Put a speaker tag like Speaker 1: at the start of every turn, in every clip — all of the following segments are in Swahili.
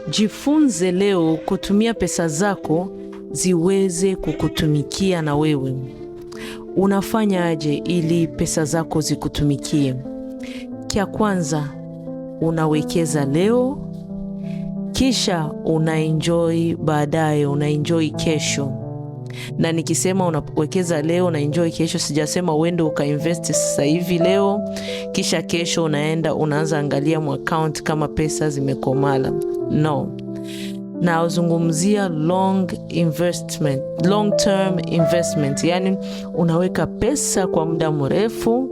Speaker 1: Jifunze leo kutumia pesa zako ziweze kukutumikia na wewe. Unafanya aje ili pesa zako zikutumikie? Kia kwanza, unawekeza leo, kisha unaenjoy baadaye, unaenjoy kesho. Na nikisema unawekeza leo na enjoy kesho, sijasema uende ukainvest sasa hivi leo kisha kesho unaanza angalia mu account kama pesa zimekomala. No. Na uzungumzia long term investment, yani unaweka pesa kwa muda mrefu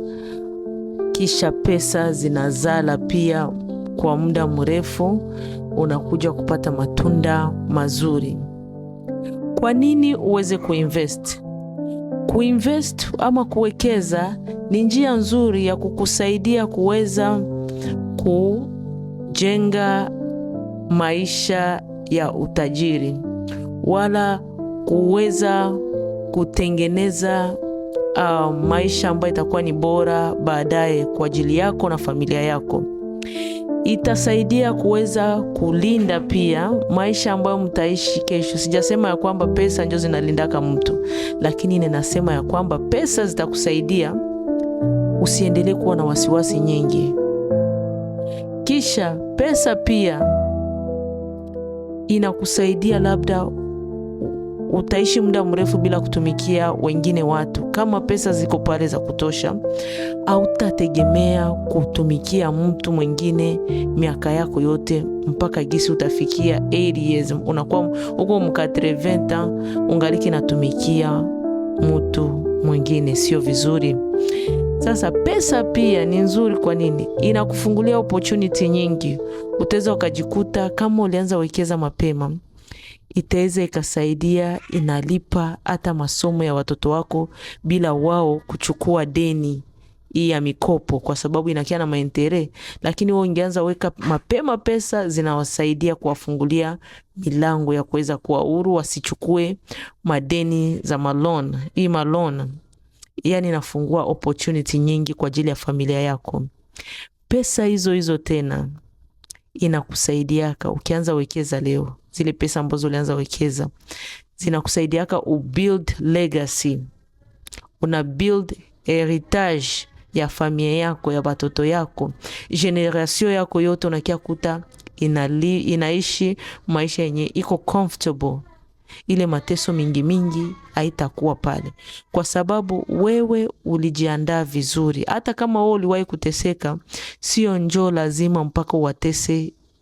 Speaker 1: kisha pesa zinazala pia kwa muda mrefu, unakuja kupata matunda mazuri. Kwa nini uweze kuinvest? Kuinvest ama kuwekeza ni njia nzuri ya kukusaidia kuweza kujenga maisha ya utajiri, wala kuweza kutengeneza maisha ambayo itakuwa ni bora baadaye kwa ajili yako na familia yako. Itasaidia kuweza kulinda pia maisha ambayo mtaishi kesho. Sijasema ya kwamba pesa ndio zinalindaka mtu, lakini ninasema ya kwamba pesa zitakusaidia usiendelee kuwa na wasiwasi nyingi. Kisha pesa pia inakusaidia labda utaishi muda mrefu bila kutumikia wengine watu. Kama pesa ziko pale za kutosha, hautategemea kutumikia mtu mwingine miaka yako yote mpaka gisi utafikia 80 years. Unakuwa uko mkatre 20 ungaliki natumikia mtu mwingine, sio vizuri. Sasa pesa pia ni nzuri. Kwa nini? Inakufungulia opportunity nyingi. Utaweza ukajikuta kama ulianza wekeza mapema, itaweza ikasaidia, inalipa hata masomo ya watoto wako bila wao kuchukua deni hii ya mikopo, kwa sababu inakia na maintere. Lakini wao ungeanza weka mapema, pesa zinawasaidia kuwafungulia milango ya kuweza kuwa huru, wasichukue madeni za malon. Hii malon yani inafungua opportunity nyingi kwa ajili ya familia yako. Pesa hizo tena inakusaidiaka ukianza wekeza leo. Zile pesa ambazo ulianza wekeza zinakusaidiaka ubuild legacy. Una build heritage ya familia yako, ya watoto yako. Generation yako yote unakia kuta inaishi maisha yenye iko comfortable. Ile mateso mingi haitakuwa pale, kwa sababu wewe ulijiandaa vizuri. Hata kama wewe uliwahi kuteseka, sio njoo lazima mpaka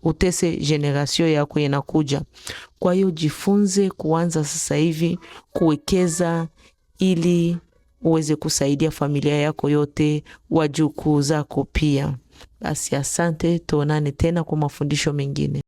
Speaker 1: utese generation yako inakuja. Kwa hiyo jifunze kuanza sasa hivi kuwekeza ili uweze kusaidia familia yako yote, wajukuu zako pia. Basi asante, tuonane tena kwa mafundisho mengine.